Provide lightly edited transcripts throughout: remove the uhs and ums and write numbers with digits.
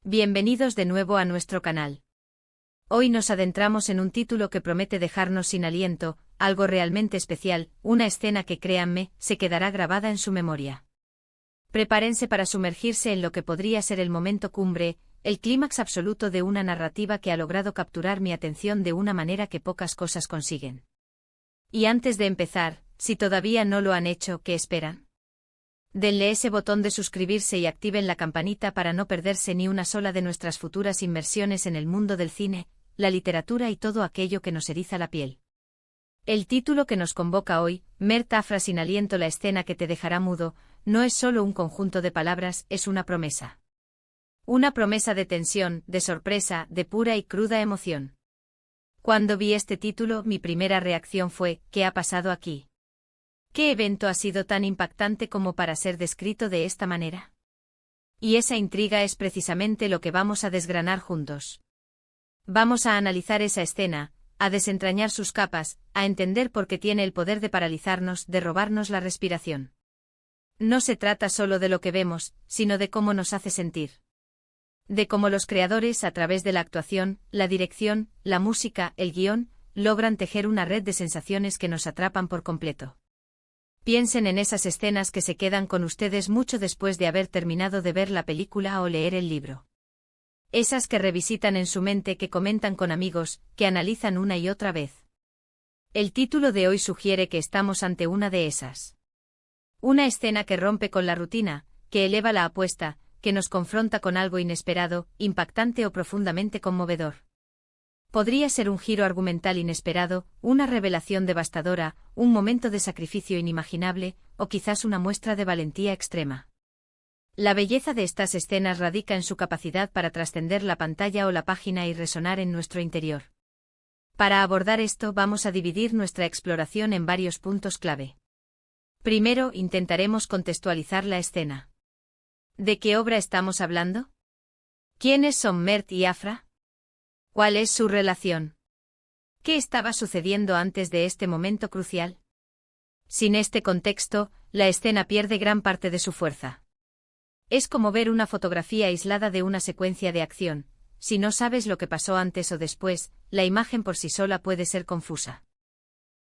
Bienvenidos de nuevo a nuestro canal. Hoy nos adentramos en un título que promete dejarnos sin aliento, algo realmente especial, una escena que, créanme, se quedará grabada en su memoria. Prepárense para sumergirse en lo que podría ser el momento cumbre, el clímax absoluto de una narrativa que ha logrado capturar mi atención de una manera que pocas cosas consiguen. Y antes de empezar, si todavía no lo han hecho, ¿qué esperan? Denle ese botón de suscribirse y activen la campanita para no perderse ni una sola de nuestras futuras inmersiones en el mundo del cine, la literatura y todo aquello que nos eriza la piel. El título que nos convoca hoy, Mert Afra sin aliento, la escena que te dejará mudo, no es solo un conjunto de palabras, es una promesa. Una promesa de tensión, de sorpresa, de pura y cruda emoción. Cuando vi este título, mi primera reacción fue, ¿qué ha pasado aquí? ¿Qué evento ha sido tan impactante como para ser descrito de esta manera? Y esa intriga es precisamente lo que vamos a desgranar juntos. Vamos a analizar esa escena, a desentrañar sus capas, a entender por qué tiene el poder de paralizarnos, de robarnos la respiración. No se trata solo de lo que vemos, sino de cómo nos hace sentir. De cómo los creadores, a través de la actuación, la dirección, la música, el guión, logran tejer una red de sensaciones que nos atrapan por completo. Piensen en esas escenas que se quedan con ustedes mucho después de haber terminado de ver la película o leer el libro. Esas que revisitan en su mente, que comentan con amigos, que analizan una y otra vez. El título de hoy sugiere que estamos ante una de esas. Una escena que rompe con la rutina, que eleva la apuesta, que nos confronta con algo inesperado, impactante o profundamente conmovedor. Podría ser un giro argumental inesperado, una revelación devastadora, un momento de sacrificio inimaginable, o quizás una muestra de valentía extrema. La belleza de estas escenas radica en su capacidad para trascender la pantalla o la página y resonar en nuestro interior. Para abordar esto vamos a dividir nuestra exploración en varios puntos clave. Primero, intentaremos contextualizar la escena. ¿De qué obra estamos hablando? ¿Quiénes son Mert y Afra? ¿Cuál es su relación? ¿Qué estaba sucediendo antes de este momento crucial? Sin este contexto, la escena pierde gran parte de su fuerza. Es como ver una fotografía aislada de una secuencia de acción. Si no sabes lo que pasó antes o después, la imagen por sí sola puede ser confusa.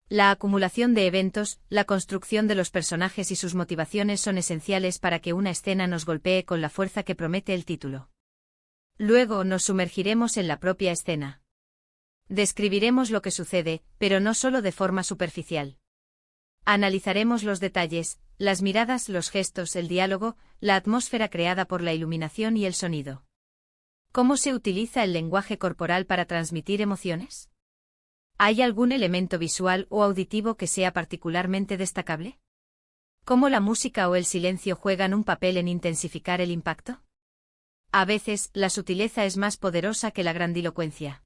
La acumulación de eventos, la construcción de los personajes y sus motivaciones son esenciales para que una escena nos golpee con la fuerza que promete el título. Luego nos sumergiremos en la propia escena. Describiremos lo que sucede, pero no solo de forma superficial. Analizaremos los detalles, las miradas, los gestos, el diálogo, la atmósfera creada por la iluminación y el sonido. ¿Cómo se utiliza el lenguaje corporal para transmitir emociones? ¿Hay algún elemento visual o auditivo que sea particularmente destacable? ¿Cómo la música o el silencio juegan un papel en intensificar el impacto? A veces, la sutileza es más poderosa que la grandilocuencia.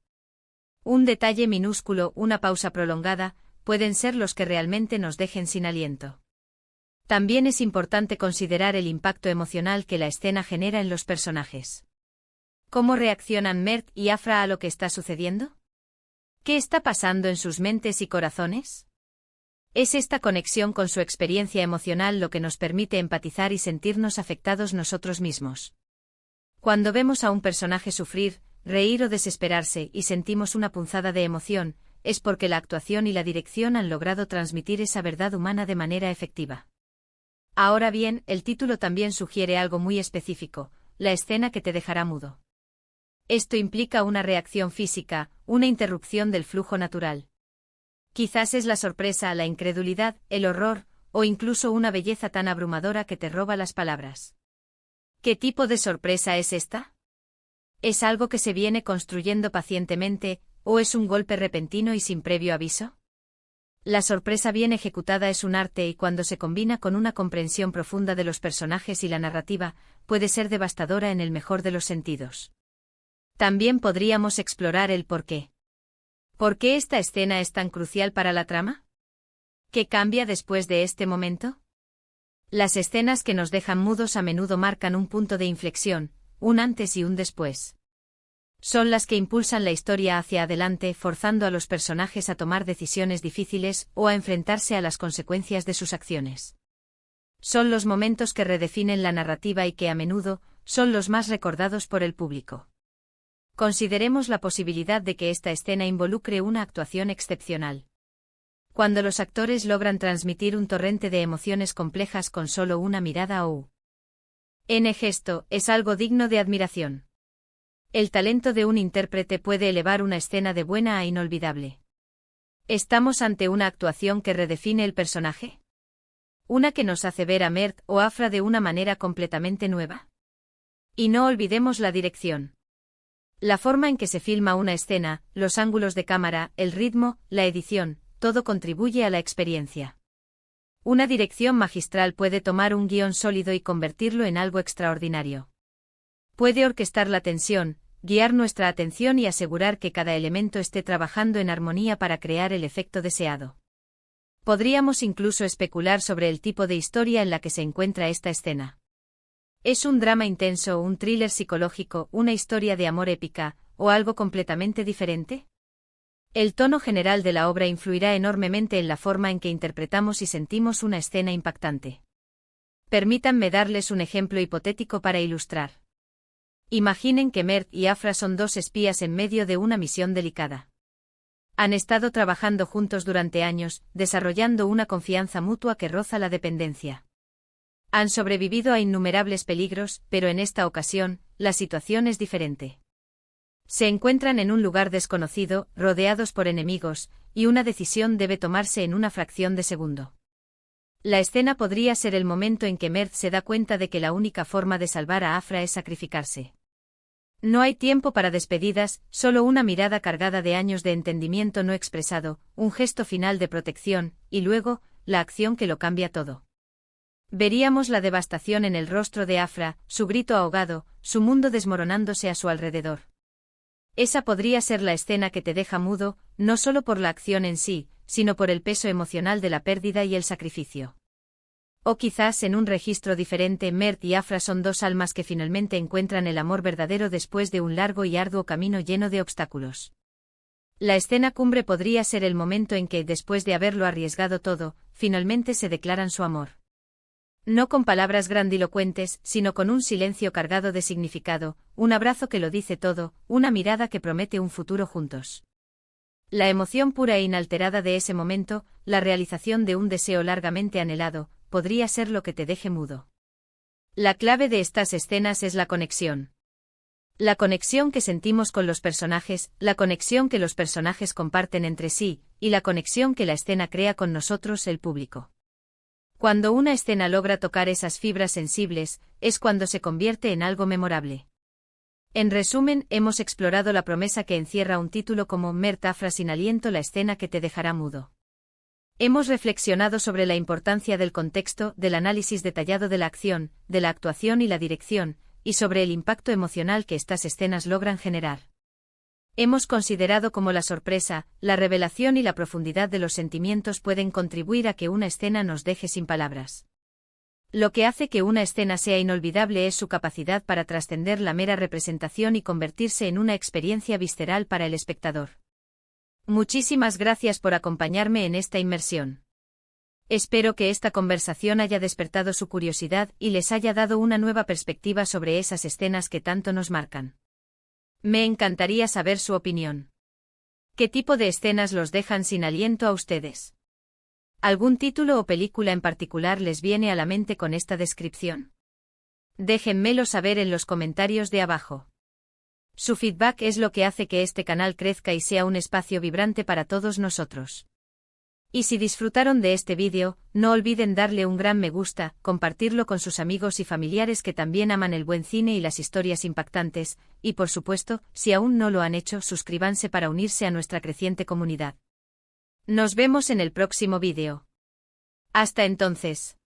Un detalle minúsculo, una pausa prolongada, pueden ser los que realmente nos dejen sin aliento. También es importante considerar el impacto emocional que la escena genera en los personajes. ¿Cómo reaccionan Mert y Afra a lo que está sucediendo? ¿Qué está pasando en sus mentes y corazones? Es esta conexión con su experiencia emocional lo que nos permite empatizar y sentirnos afectados nosotros mismos. Cuando vemos a un personaje sufrir, reír o desesperarse y sentimos una punzada de emoción, es porque la actuación y la dirección han logrado transmitir esa verdad humana de manera efectiva. Ahora bien, el título también sugiere algo muy específico, la escena que te dejará mudo. Esto implica una reacción física, una interrupción del flujo natural. Quizás es la sorpresa, la incredulidad, el horror, o incluso una belleza tan abrumadora que te roba las palabras. ¿Qué tipo de sorpresa es esta? ¿Es algo que se viene construyendo pacientemente, o es un golpe repentino y sin previo aviso? La sorpresa bien ejecutada es un arte y cuando se combina con una comprensión profunda de los personajes y la narrativa, puede ser devastadora en el mejor de los sentidos. También podríamos explorar el porqué. ¿Por qué esta escena es tan crucial para la trama? ¿Qué cambia después de este momento? Las escenas que nos dejan mudos a menudo marcan un punto de inflexión, un antes y un después. Son las que impulsan la historia hacia adelante, forzando a los personajes a tomar decisiones difíciles o a enfrentarse a las consecuencias de sus acciones. Son los momentos que redefinen la narrativa y que a menudo, son los más recordados por el público. Consideremos la posibilidad de que esta escena involucre una actuación excepcional. Cuando los actores logran transmitir un torrente de emociones complejas con solo una mirada o un gesto, es algo digno de admiración. El talento de un intérprete puede elevar una escena de buena a inolvidable. ¿Estamos ante una actuación que redefine el personaje? ¿Una que nos hace ver a Mert o Afra de una manera completamente nueva? Y no olvidemos la dirección. La forma en que se filma una escena, los ángulos de cámara, el ritmo, la edición, todo contribuye a la experiencia. Una dirección magistral puede tomar un guión sólido y convertirlo en algo extraordinario. Puede orquestar la tensión, guiar nuestra atención y asegurar que cada elemento esté trabajando en armonía para crear el efecto deseado. Podríamos incluso especular sobre el tipo de historia en la que se encuentra esta escena. ¿Es un drama intenso, un thriller psicológico, una historia de amor épica, o algo completamente diferente? El tono general de la obra influirá enormemente en la forma en que interpretamos y sentimos una escena impactante. Permítanme darles un ejemplo hipotético para ilustrar. Imaginen que Mert y Afra son dos espías en medio de una misión delicada. Han estado trabajando juntos durante años, desarrollando una confianza mutua que roza la dependencia. Han sobrevivido a innumerables peligros, pero en esta ocasión, la situación es diferente. Se encuentran en un lugar desconocido, rodeados por enemigos, y una decisión debe tomarse en una fracción de segundo. La escena podría ser el momento en que Mert se da cuenta de que la única forma de salvar a Afra es sacrificarse. No hay tiempo para despedidas, solo una mirada cargada de años de entendimiento no expresado, un gesto final de protección, y luego, la acción que lo cambia todo. Veríamos la devastación en el rostro de Afra, su grito ahogado, su mundo desmoronándose a su alrededor. Esa podría ser la escena que te deja mudo, no solo por la acción en sí, sino por el peso emocional de la pérdida y el sacrificio. O quizás en un registro diferente, Mert y Afra son dos almas que finalmente encuentran el amor verdadero después de un largo y arduo camino lleno de obstáculos. La escena cumbre podría ser el momento en que, después de haberlo arriesgado todo, finalmente se declaran su amor. No con palabras grandilocuentes, sino con un silencio cargado de significado, un abrazo que lo dice todo, una mirada que promete un futuro juntos. La emoción pura e inalterada de ese momento, la realización de un deseo largamente anhelado, podría ser lo que te deje mudo. La clave de estas escenas es la conexión. La conexión que sentimos con los personajes, la conexión que los personajes comparten entre sí, y la conexión que la escena crea con nosotros, el público. Cuando una escena logra tocar esas fibras sensibles, es cuando se convierte en algo memorable. En resumen, hemos explorado la promesa que encierra un título como Mert Afra sin aliento, la escena que te dejará mudo. Hemos reflexionado sobre la importancia del contexto, del análisis detallado de la acción, de la actuación y la dirección, y sobre el impacto emocional que estas escenas logran generar. Hemos considerado cómo la sorpresa, la revelación y la profundidad de los sentimientos pueden contribuir a que una escena nos deje sin palabras. Lo que hace que una escena sea inolvidable es su capacidad para trascender la mera representación y convertirse en una experiencia visceral para el espectador. Muchísimas gracias por acompañarme en esta inmersión. Espero que esta conversación haya despertado su curiosidad y les haya dado una nueva perspectiva sobre esas escenas que tanto nos marcan. Me encantaría saber su opinión. ¿Qué tipo de escenas los dejan sin aliento a ustedes? ¿Algún título o película en particular les viene a la mente con esta descripción? Déjenmelo saber en los comentarios de abajo. Su feedback es lo que hace que este canal crezca y sea un espacio vibrante para todos nosotros. Y si disfrutaron de este vídeo, no olviden darle un gran me gusta, compartirlo con sus amigos y familiares que también aman el buen cine y las historias impactantes, y por supuesto, si aún no lo han hecho, suscríbanse para unirse a nuestra creciente comunidad. Nos vemos en el próximo vídeo. Hasta entonces.